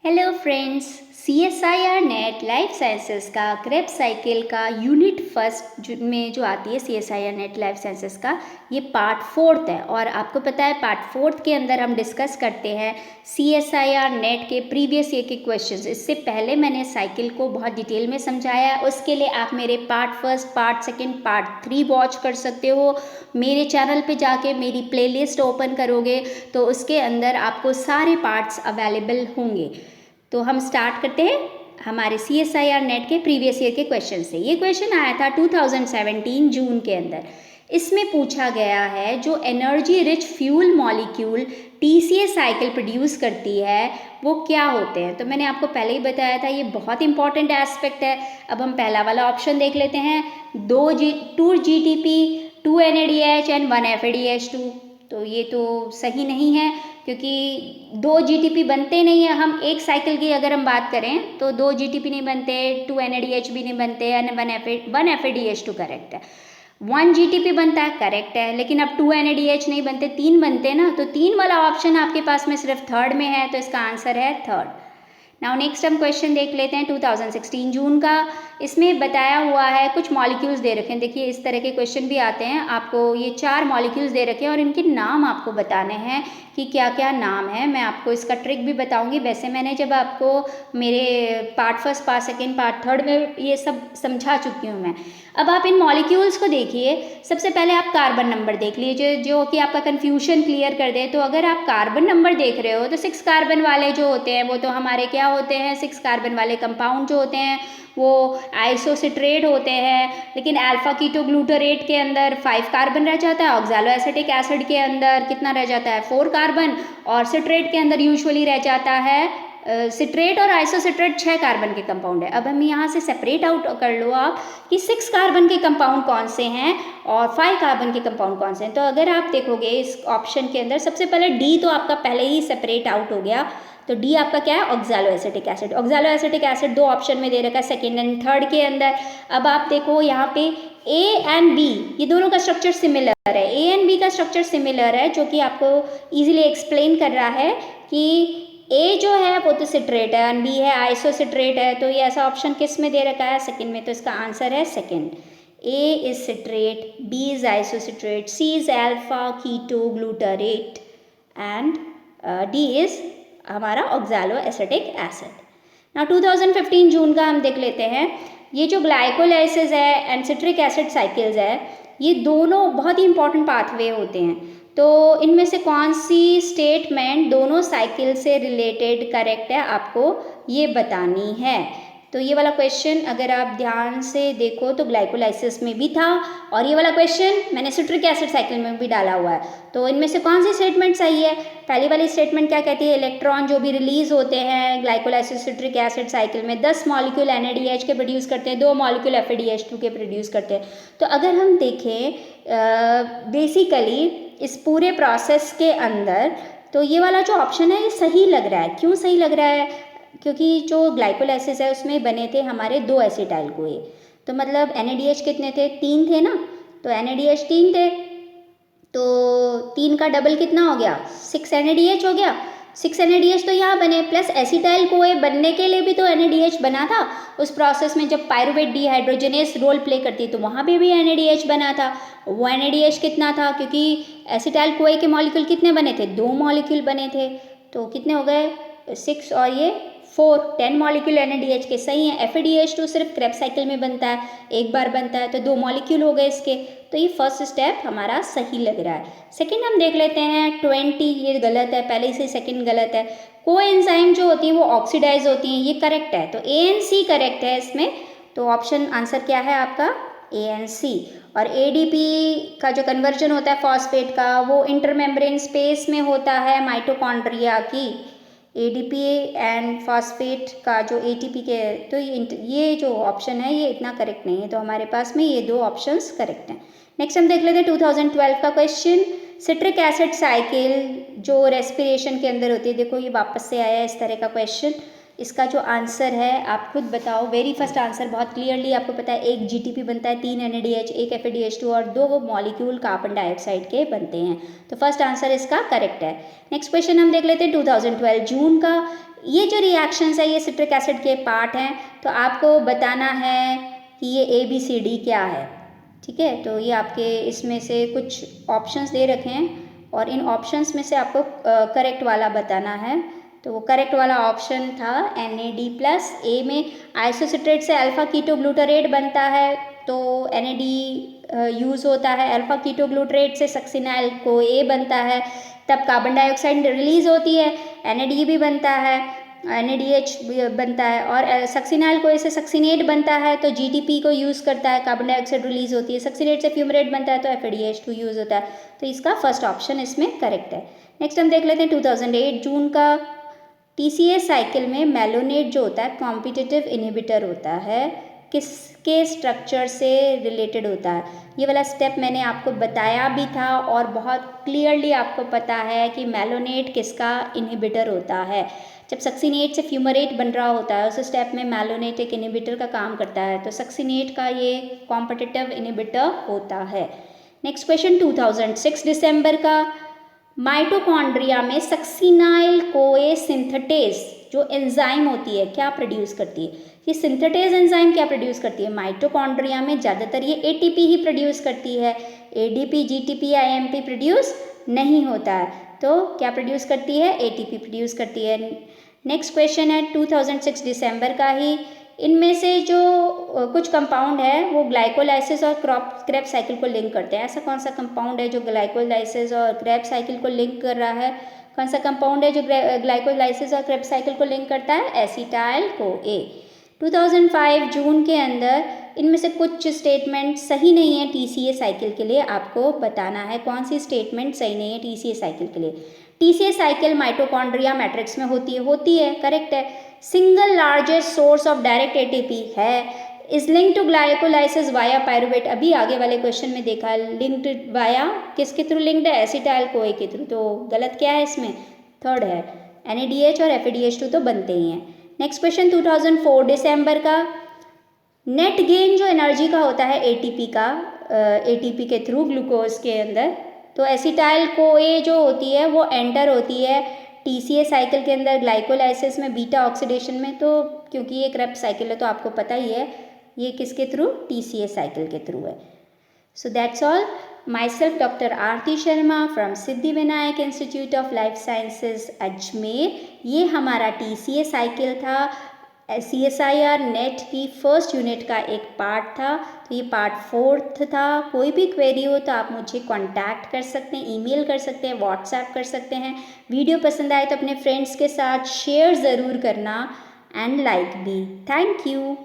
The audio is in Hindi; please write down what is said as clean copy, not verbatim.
Hello friends, CSIR net life sciences का क्रेब साइकिल का यूनिट फर्स्ट में जो आती है CSIR नेट लाइफ साइंसेस का ये पार्ट फोर्थ है। और आपको पता है पार्ट फोर्थ के अंदर हम डिस्कस करते हैं CSIR नेट के प्रीवियस ईयर के क्वेश्चंस। इससे पहले मैंने साइकिल को बहुत डिटेल में समझाया है, उसके लिए आप मेरे part first, part second, part 3 watch कर सकते हो। मेरे चैनल पे जाके मेरी प्लेलिस्ट ओपन करोगे तो उसके अंदर आपको सारे पार्ट्स अवेलेबल होंगे। तो हम स्टार्ट करते हैं हमारे CSIR नेट के प्रीवियस ईयर के क्वेश्चन से। ये क्वेश्चन आया था 2017 जून के अंदर। इसमें पूछा गया है जो energy rich fuel molecule TCA cycle produce करती है वो क्या होते हैं। तो मैंने आपको पहले ही बताया था ये बहुत इंपॉर्टेंट एस्पेक्ट है। अब हम पहला वाला ऑप्शन देख लेते हैं, 2 GTP, 2 NADH एंड 1 FADH2। तो ये तो सही नहीं है क्योंकि 2 GTP बनते नहीं है। हम एक साइकिल की अगर हम बात करें तो 2 GTP नहीं बनते, 2 NADH भी नहीं बनते, एंड 1 FADH2 करेक्ट है। 1 GTP बनता है, करेक्ट है, लेकिन अब 2 NADH नहीं बनते, 3 बनते ना। तो 3 वाला ऑप्शन आपके पास में सिर्फ थर्ड में है, तो इसका आंसर है थर्ड। नाउ नेक्स्ट हम क्वेश्चन देख लेते हैं 2016 जून का। इसमें बताया हुआ है कुछ मॉलिक्यूल्स दे रखे हैं। देखिए इस तरह के क्वेश्चन भी आते हैं, आपको ये 4 मॉलिक्यूल्स दे रखे हैं और इनके नाम आपको बताने हैं कि क्या क्या नाम है। मैं आपको इसका ट्रिक भी बताऊंगी। वैसे मैंने जब आपको मेरे part first, part second, part third में ये सब समझा चुकी हूँ मैं। अब आप इन मॉलिक्यूल्स को देखिए। सबसे पहले आप कार्बन नंबर देख लीजिए जो कि आपका कन्फ्यूजन क्लियर कर दे। तो अगर आप कार्बन नंबर देख रहे हो तो 6 कार्बन वाले जो होते हैं वो तो हमारे क्या होते हैं, 6 कार्बन वाले कंपाउंड जो होते हैं वो आइसोसिट्रेट होते हैं। लेकिन अल्फा कीटोग्लूटारेट के अंदर 5 कार्बन रह जाता है, ऑक्सैलो एसिटिक एसिड के अंदर कितना रह जाता है, 4 कार्बन, और सिट्रेट के अंदर यूजुअली रह जाता है सिट्रेट और आइसोसिट्रेट 6 कार्बन के कंपाउंड है। अब हम यहाँ से सेपरेट आउट कर लो आप कि 6 कार्बन के कंपाउंड कौन से हैं और 5 कार्बन के कंपाउंड कौन से हैं। तो अगर आप देखोगे इस ऑप्शन के अंदर सबसे पहले डी तो आपका पहले ही सेपरेट आउट हो गया। तो डी आपका क्या है, oxalo acetic acid. Oxalo acetic acid 2 option में दे रखा है, सेकेंड एंड थर्ड के अंदर। अब आप देखो यहाँ पे ए एंड बी ये दोनों का स्ट्रक्चर सिमिलर है। ए एंड बी का स्ट्रक्चर सिमिलर है जो कि आपको इजीली एक्सप्लेन कर रहा है कि ए जो है वो तो सिट्रेट है एंड बी है आइसोसिट्रेट है। तो ये ऐसा ऑप्शन किस में दे रखा है, सेकंड में। तो इसका आंसर है second, A is citrate, B is isocitrate, C is alpha ketoglutarate and D is हमारा ऑक्सैलो एसिटिक एसिड। ना 2015 जून का हम देख लेते हैं। ये जो ग्लाइकोलाइसिस है एंड सिट्रिक एसिड साइकिल्स है ये दोनों बहुत ही इंपॉर्टेंट पाथवे होते हैं। तो इनमें से कौन सी स्टेटमेंट दोनों साइकिल से रिलेटेड करेक्ट है आपको ये बतानी है। तो ये वाला क्वेश्चन अगर आप ध्यान से देखो तो ग्लाइकोलाइसिस में भी था और ये वाला क्वेश्चन मैंने सिट्रिक एसिड साइकिल में भी डाला हुआ है। तो इनमें से कौन सी स्टेटमेंट सही है। पहली वाली स्टेटमेंट क्या कहती है, इलेक्ट्रॉन जो भी रिलीज होते हैं ग्लाइकोलाइसिस सिट्रिक एसिड साइकिल में 10 मॉलिक्यूल NADH के प्रोड्यूस करते हैं, 2 मॉलिक्यूल FADH2 के प्रोड्यूस करते हैं। तो अगर हम देखें बेसिकली इस पूरे प्रोसेस के अंदर तो ये वाला जो ऑप्शन है ये सही लग रहा है। क्यों सही लग रहा है, क्योंकि जो ग्लाइकोलाइसिस है उसमें बने थे हमारे 2 एसिटाइल कोए। तो मतलब NADH कितने थे, 3 थे ना। तो NADH 3 थे तो 3 का डबल कितना हो गया, 6 NADH हो गया। 6 NADH तो यहाँ बने, प्लस एसिटाइल कोए बनने के लिए भी तो NADH बना था। उस प्रोसेस में जब पायरुवेट डिहाइड्रोजनेस रोल प्ले करती तो वहाँ पे भी NADH बना था। वो NADH कितना था, क्योंकि एसिटाइल कोए के मॉलिक्यूल कितने बने थे, 2 मॉलिक्यूल बने थे। तो कितने हो गए, 6 और ये 4, 10 मॉलिक्यूल NADH के सही है। FADH2 सिर्फ क्रेब साइकिल में बनता है, एक बार बनता है, तो 2 मॉलिक्यूल हो गए इसके। तो ये फर्स्ट स्टेप हमारा सही लग रहा है। सेकंड हम देख लेते हैं 20, ये गलत है, पहले से सेकंड गलत है। कोएंजाइम जो होती है वो ऑक्सीडाइज होती हैं, ये करेक्ट है। तो ANC करेक्ट है इसमें। तो ऑप्शन आंसर क्या है आपका, ANC। और ADP का जो कन्वर्जन होता है फॉस्फेट का वो इंटरमेम्ब्रेन स्पेस में होता है माइटोकॉन्ड्रिया की। ADP एंड फॉस्फेट का जो ATP के, तो ये जो ऑप्शन है ये इतना करेक्ट नहीं है। तो हमारे पास में ये 2 ऑप्शंस करेक्ट हैं। नेक्स्ट हम देख लेते हैं 2012 का क्वेश्चन। सिट्रिक एसिड साइकिल जो रेस्पिरेशन के अंदर होती है, देखो ये वापस से आया इस तरह का क्वेश्चन। इसका जो आंसर है आप खुद बताओ। वेरी फर्स्ट आंसर बहुत क्लियरली आपको पता है, एक जीटीपी बनता है, 3 NADH, एक FADH2 और 2 मॉलिक्यूल कार्बन डाइऑक्साइड के बनते हैं। तो फर्स्ट आंसर इसका करेक्ट है। नेक्स्ट क्वेश्चन हम देख लेते हैं 2012 जून का। ये जो रिएक्शंस है ये सिट्रिक एसिड के पार्ट हैं, तो आपको बताना है कि ये ABCD क्या है। ठीक है, तो ये आपके इसमें से कुछ ऑप्शंस दे रखे हैं और इन ऑप्शंस में से आपको करेक्ट वाला बताना है। तो वो करेक्ट वाला ऑप्शन था NAD+। ए में आइसोसिट्रेट से अल्फा कीटोग्लूटारेट बनता है, तो NAD यूज़ होता है। अल्फा कीटोग्लूटारेट से सक्सिनाइल CoA बनता है, तब कार्बन डाइऑक्साइड रिलीज होती है, NAD भी बनता है, NADH बनता है, और सक्सिनाइल CoA से सक्सिनेट बनता है, तो GTP को यूज़ करता है, कार्बन डाइऑक्साइड रिलीज होती है। सक्सिनेट से फ्यूमरेट बनता है, तो FADH2 यूज़ होता है। तो इसका फर्स्ट ऑप्शन इसमें करेक्ट है। नेक्स्ट हम देख लेते हैं 2008 जून का। TCA साइकिल में मेलोनेट जो होता है कॉम्पिटिटिव इनहिबिटर होता है, किसके स्ट्रक्चर से रिलेटेड होता है। ये वाला स्टेप मैंने आपको बताया भी था और बहुत क्लियरली आपको पता है कि मेलोनेट किसका इनहिबिटर होता है। जब सक्सिनेट से फ्यूमरेट बन रहा होता है उस स्टेप में मेलोनेट एक इनहिबिटर का काम करता है, तो सक्सिनेट का ये कॉम्पिटिटिव इनहिबिटर होता है। नेक्स्ट क्वेश्चन 2006 दिसंबर का। माइटोकॉन्ड्रिया में सक्सिनाइल CoA सिंथेटेज जो एंजाइम होती है क्या प्रोड्यूस करती है। ये सिंथेटेज एंजाइम क्या प्रोड्यूस करती है माइटोकॉन्ड्रिया में? ज़्यादातर ये ATP ही प्रोड्यूस करती है, ADP GTP IMP प्रोड्यूस नहीं होता है। तो क्या प्रोड्यूस करती है? ATP प्रोड्यूस करती है। नेक्स्ट क्वेश्चन है 2006 दिसंबर का ही। इनमें से जो कुछ कंपाउंड है वो ग्लाइकोलाइसिस और क्रेब्स साइकिल को लिंक करते हैं। ऐसा कौन सा कंपाउंड है जो ग्लाइकोलाइसिस और क्रेब्स साइकिल को लिंक कर रहा है? कौन सा कंपाउंड है जो ग्लाइकोलाइसिस और क्रेब्स साइकिल को लिंक करता है? Acetyl CoA। 2005 जून के अंदर इनमें से कुछ स्टेटमेंट सही नहीं है TCA साइकिल के लिए, आपको बताना है कौन सी स्टेटमेंट सही नहीं है TCA साइकिल के लिए। TCA साइकिल माइटोकॉन्ड्रिया मैट्रिक्स में होती है, करेक्ट है। Single largest source of direct ATP है। Is link to glycolysis via pyruvate, अभी आगे वाले क्वेश्चन में देखा, लिंक्ड वाया किसके थ्रू लिंक्ड है? एसिटाइल CoA के थ्रू। तो गलत क्या है इसमें? थर्ड है, NADH और FADH2 तो बनते ही हैं। नेक्स्ट क्वेश्चन 2004 दिसंबर का। नेट गेन जो एनर्जी का होता है ATP का, ATP के थ्रू ग्लूकोज के अंदर, तो एसिटाइल CoA जो होती है वो एंटर होती है TCA साइकिल के अंदर ग्लाइकोलाइसिस में, बीटा ऑक्सीडेशन में। तो क्योंकि ये क्रेब्स साइकिल है तो आपको पता ही है ये किसके थ्रू? TCA साइकिल के थ्रू है। So that's all. Myself Dr. Aarti Sharma from Siddhivinayak institute of life sciences Ajmer. ये हमारा TCA साइकिल था, CSIR नेट की फर्स्ट यूनिट का एक पार्ट था। तो ये पार्ट 4th था। कोई भी क्वेरी हो तो आप मुझे कांटेक्ट कर सकते हैं, ईमेल कर सकते हैं, व्हाट्सएप कर सकते हैं। वीडियो पसंद आए तो अपने फ्रेंड्स के साथ शेयर ज़रूर करना एंड लाइक भी। Thank you.